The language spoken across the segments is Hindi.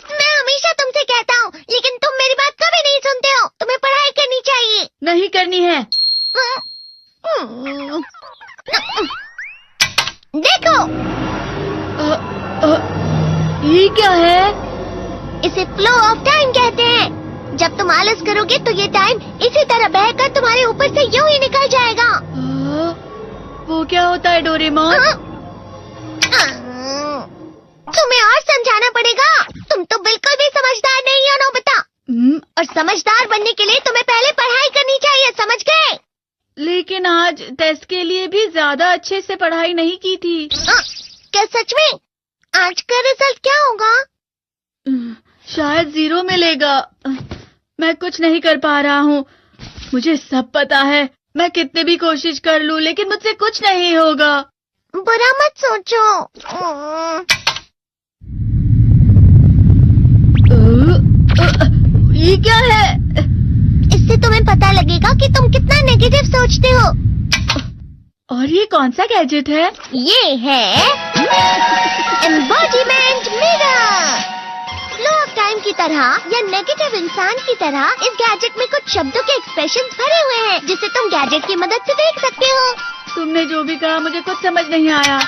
मैं हमेशा तुमसे कहता हूँ, लेकिन तुम मेरी बात कभी नहीं सुनते हो। तुम्हें पढ़ाई करनी चाहिए। नहीं करनी है। देखो, ये क्या है? इसे फ्लो ऑफ टाइम कहते हैं। जब तुम आलस करोगे तो ये टाइम इसी तरह बहकर तुम्हारे ऊपर से यूं ही निकल जाएगा। वो क्या होता है डोरेमोन? तुम्हें और समझाना पड़ेगा। तुम तो बिल्कुल भी समझदार नहीं हो नोबिता। और समझदार बनने के लिए तुम्हें पहले पढ़ाई करनी चाहिए, समझ गए? लेकिन आज टेस्ट के लिए भी ज्यादा अच्छे से पढ़ाई नहीं की थी। क्या सच में? आज का रिजल्ट क्या होगा? शायद 0 मिलेगा। मैं कुछ नहीं कर पा रहा हूँ। मुझे सब पता है। मैं कितनी भी कोशिश कर लूँ, लेकिन मुझसे कुछ नहीं होगा। बुरा मत सोचो। ये क्या है? इससे तुम्हें पता लगेगा कि तुम कितना नेगेटिव सोचते हो। और ये कौन सा गैजेट है? ये है embodiment mirror. Flow of time की तरह या नेगेटिव इंसान की तरह इस गैजेट में कुछ शब्दों के एक्सप्रेशंस भरे हुए हैं, जिसे तुम गैजेट की मदद से देख सकते हो। तुमने जो भी कहा मुझे कुछ समझ नहीं आया।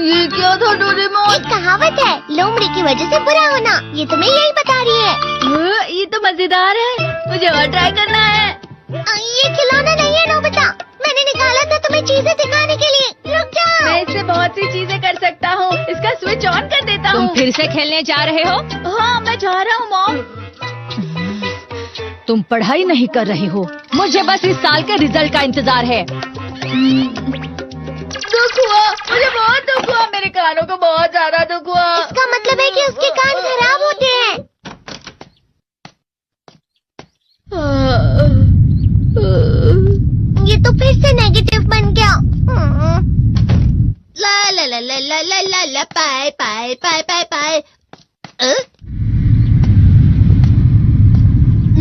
ये क्या था डोरेमोन? एक कहावत है, लोमड़ी की वजह से बुरा होना। ये तुम्हें यही बता रही है। ये तो मजेदार है। मुझे और ट्राई करना है। ये खिलौना नहीं है नोबिता। मैंने निकाला था तुम्हें चीजें दिखाने के लिए। रुक जाओ। मैं इससे बहुत सी चीजें कर सकता हूँ। इसका स्विच ऑन कर देता हूँ। तुम फिर से खेलने जा रहे हो? हाँ, मैं जा रहा हूँ मॉम। तुम पढ़ाई नहीं कर रही हो। मुझे बस इस साल के रिजल्ट का इंतजार है। दुख हुआ, मुझे बहुत दुख हुआ। मेरे कानों को बहुत ज्यादा दुख हुआ। इसका मतलब है कि उसके कान खराब होते हैं। ये तो फिर से नेगेटिव बन गया। ला ला ला ला ला ला ला ला पाए पाए पाए पाए पाए।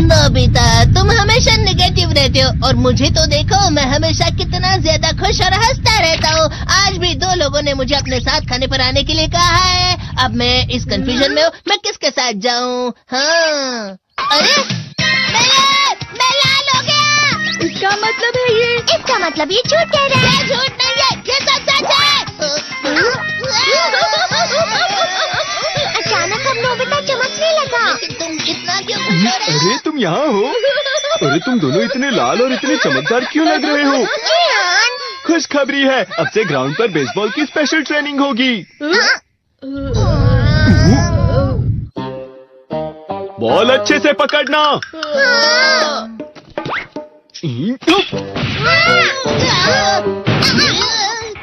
नोबिता, तुम हमेशा नेगेटिव रहते हो और मुझे तो देखो, मैं हमेशा कितना ज्यादा खुश और हंसता रहता हूँ। आज भी 2 लोगों ने मुझे अपने साथ खाने पर आने के लिए कहा है। अब मैं इस कंफ्यूजन में हूँ, मैं किसके साथ जाऊँ? हाँ, अरे मैं लाल हो गया। इसका मतलब है ये? इसका मतलब ये झूठ कह रहा है। झूठ नहीं है, ये सच है। अचानक हम नोबिता चमकने लगा। तुम इतना क्यों खुश हो रहे हो? अरे तुम यहाँ हो? अरे तुम दोनों इतने लाल और इतने चमकदार क्यों लग रहे हो? खुशखबरी है, अब से ग्राउंड पर बेसबॉल की स्पेशल ट्रेनिंग होगी। बॉल अच्छे से पकड़ना।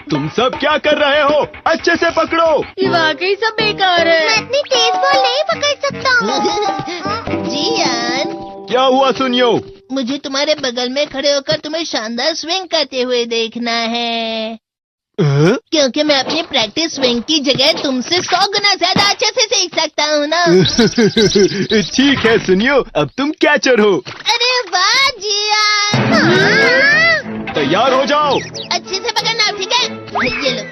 तुम सब क्या कर रहे हो? अच्छे से पकड़ो। ये वाकई सब बेकार है। मैं इतनी तेज बॉल नहीं पकड़ सकता हूँ। जियान, क्या हुआ सुनियो? मुझे तुम्हारे बगल में खड़े होकर तुम्हें शानदार स्विंग करते हुए देखना है। क्योंकि मैं अपनी प्रैक्टिस स्विंग की जगह तुमसे 100 गुना ज्यादा अच्छे से सीख सकता हूँ ना। ठीक है सुनियो, अब तुम कैचर हो। अरे वाह जियान। तैयार हो जाओ। अच्छे से पकड़ना, ठीक है? ये लो।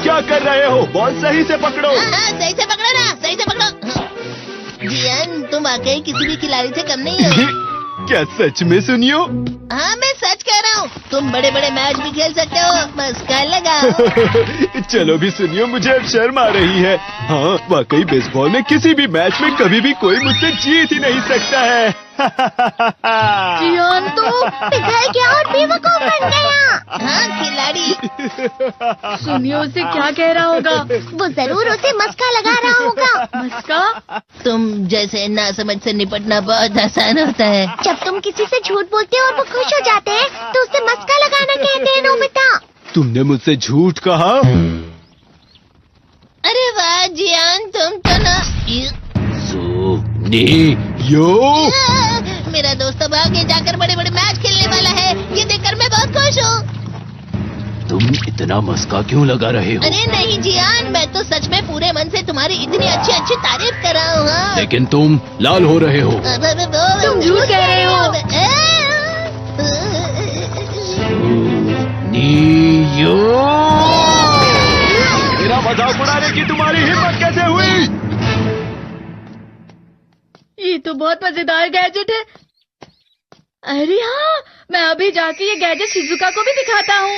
क्या कर रहे हो? बॉल सही से पकड़ो। सही से पकड़ो ना, सही से पकड़ो। जियान, तुम वाकई किसी भी खिलाड़ी से कम नहीं हो। क्या सच में सुनियो? हाँ, मैं सच कह रहा हूँ। तुम बड़े बड़े मैच भी खेल सकते हो। मस्का लगाओ। चलो भी सुनियो, मुझे अब शर्म आ रही है। हाँ, वाकई बेसबॉल में किसी भी मैच में कभी भी कोई मुझसे जीत ही नहीं सकता है। जियान तो पिघल गया और बेवकूफ बन गया। हाँ, खिलाड़ी। सुनियो उसे क्या कह रहा होगा? वो जरूर उसे मस्का लगा रहा होगा। मस्का? तुम जैसे नासमझ से निपटना बहुत आसान होता है। जब तुम किसी से झूठ बोलते हो और वो खुश हो जाते हैं, तो उसे मस्का लगाना कहते हैं नोबिता। तुमने मुझसे झूठ कहा? अरे वाह जियान, तुम तो ना। यो मेरा दोस्त अब आगे जाकर बड़े बड़े मैच खेलने वाला है। ये देखकर मैं बहुत खुश हूँ। तुम इतना मस्का क्यों लगा रहे हो? अरे नहीं जियान, मैं तो सच में पूरे मन से तुम्हारी इतनी अच्छी अच्छी तारीफ कर रहा हूँ। हाँ। लेकिन तुम लाल हो रहे हो। तुम झूठ कह रहे हो। मेरा मजाक उड़ाने की तुम्हारी हिम्मत कैसे हुई? ये तो बहुत मजेदार गैजेट है। अरे हाँ, मैं अभी जाके ये गैजेट शिजुका को भी दिखाता हूँ।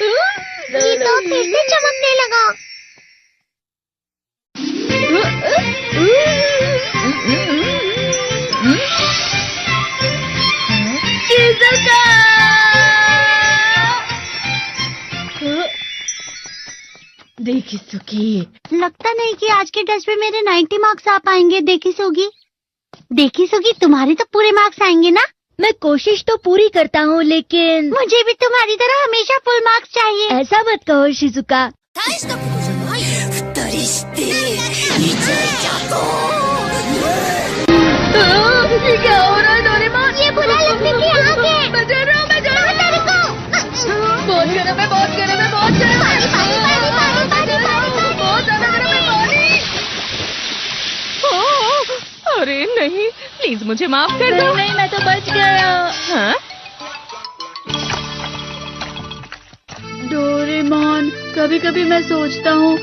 ये तो फिर से चमकने लगा। शिजुका! देखी सुकी, लगता नहीं कि आज के टेस्ट में मेरे 90 मार्क्स आ पाएंगे। देखी सोगी तुम्हारे तो पूरे मार्क्स आएंगे ना? मैं कोशिश तो पूरी करता हूँ, लेकिन मुझे भी तुम्हारी तरह हमेशा फुल मार्क्स चाहिए। ऐसा मत कहो शिजुका। ये क्या हो रहा है डोरेमोन? ये बुरा लगने की आग है। मैं डर रहा हूँ, मैं डर रहा हूँ। बहुत गर्म है, बहुत गर्म है, बहुत गर्म है। बहुत ज्यादा गर्म है पानी। अरे नहीं, प्लीज मुझे माफ कर दो। नहीं, मैं तो बच गया। हाँ? डोरेमोन, कभी कभी मैं सोचता हूँ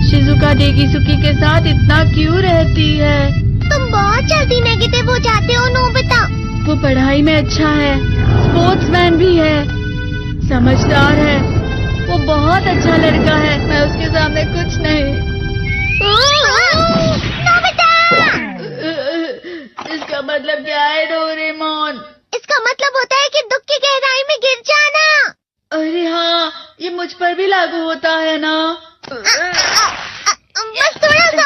शिजुका डेकिसुकी के साथ इतना क्यों रहती है। तुम बहुत जल्दी नेगेटिव हो जाते हो नोबिता। वो पढ़ाई में अच्छा है, स्पोर्ट्समैन भी है, समझदार है, वो बहुत अच्छा लड़का है। मैं उसके सामने कुछ नहीं। इसका मतलब क्या है डोरेमोन? इसका मतलब होता है कि दुख की गहराई में गिर जाना। अरे हाँ, ये मुझ पर भी लागू होता है ना। बस थोड़ा सा।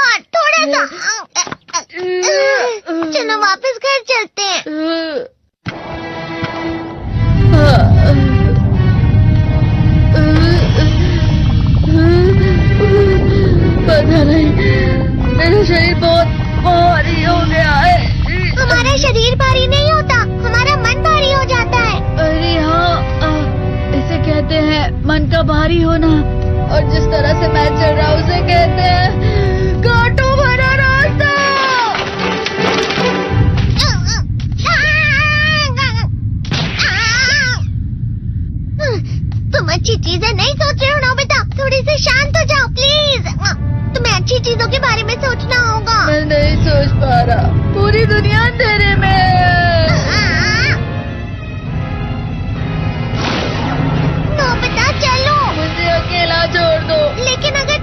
चलो वापस घर चलते हैं। पता नहीं, मेरा शरीर बहुत भारी हो गया है। हमारा शरीर भारी नहीं होता, हमारा मन भारी हो जाता है। अरे हाँ, इसे कहते हैं मन का भारी होना। और जिस तरह से मैं चल रहा हूँ उसे कहते हैं कांटों भरा रास्ता। तुम अच्छी चीजें नहीं सोच रहे हो नोबिता। थोड़ी सी शांत हो जाओ प्लीज। तुम्हें अच्छी चीजों के बारे में सोचना होगा। मैं नहीं सोच पा रहा, पूरी दुनिया अंधेरे में है। नोबिता चलो। मुझे अकेला छोड़ दो। लेकिन अगर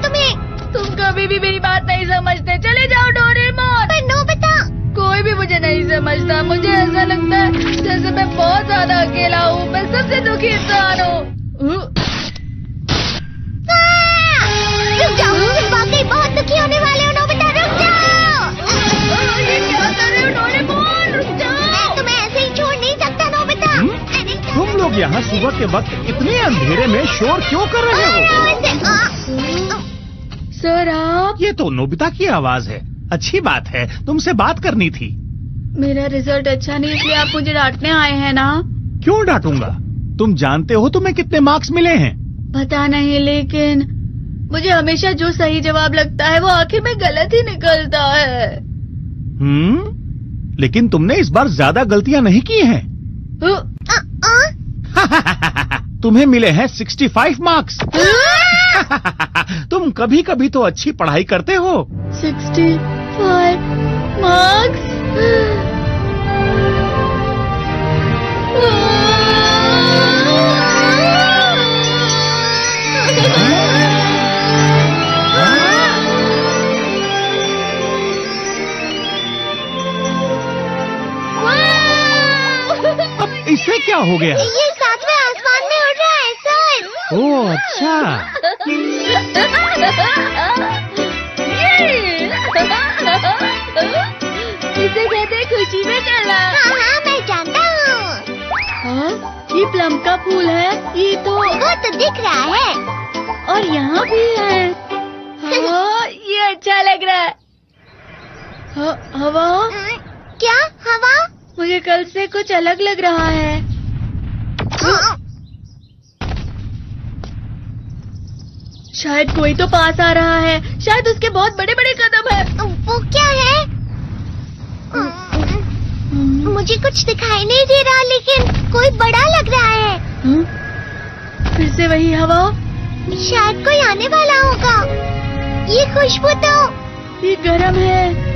तुम कभी भी मेरी बात नहीं समझते। चले जाओ डोरेमोन। पर नोबिता। कोई भी मुझे नहीं समझता। मुझे ऐसा लगता है जैसे मैं बहुत ज्यादा अकेला हूँ। मैं सबसे दुखी इंसान हूँ। रुक जाओ, तुम वाकई बहुत दुखी होने वाले हो नोबिता। रुक जाओ। ये क्या कर रहे हो डोरेमोन? रुक जाओ। मैं तुम्हें ऐसे ही छोड़ नहीं सकता नोबिता। तुम लोग यहाँ सुबह के वक्त इतने अंधेरे में शोर क्यों कर रहे हो? सर आप? ये तो नोबिता की आवाज है। अच्छी बात है, तुमसे बात करनी थी। मेरा रिजल्ट अच्छा नहीं, इसलिए आप मुझे डांटने आए हैं ना? क्यों डांटूंगा? तुम जानते हो तुम्हें कितने मार्क्स मिले हैं? पता नहीं, लेकिन मुझे हमेशा जो सही जवाब लगता है वो आखिर में गलत ही निकलता है। लेकिन तुमने इस बार ज्यादा गलतियां नहीं की हैं। तुम्हें मिले हैं 65 मार्क्स। तुम कभी कभी तो अच्छी पढ़ाई करते हो। 65 मार्क्स? अब इससे क्या हो गया? ये सातवें आसमान में उड़ रहा है सर। ओह अच्छा। इसे कहते हैं खुशी में चलना। हाँ, मैं जानता हूँ। हाँ, ये प्लम का फूल है। ये तो वो तो दिख रहा है। और यहाँ भी है। हाँ, ये अच्छा लग रहा है। हवा? क्या हवा? मुझे कल से कुछ अलग लग रहा है। शायद कोई तो पास आ रहा है। शायद उसके बहुत बड़े बड़े कदम है। वो क्या है? मुझे कुछ दिखाई नहीं दे रहा, लेकिन कोई बड़ा लग रहा है। फिर से वही हवा। शायद कोई आने वाला होगा। ये खुशबू तो ये गर्म है।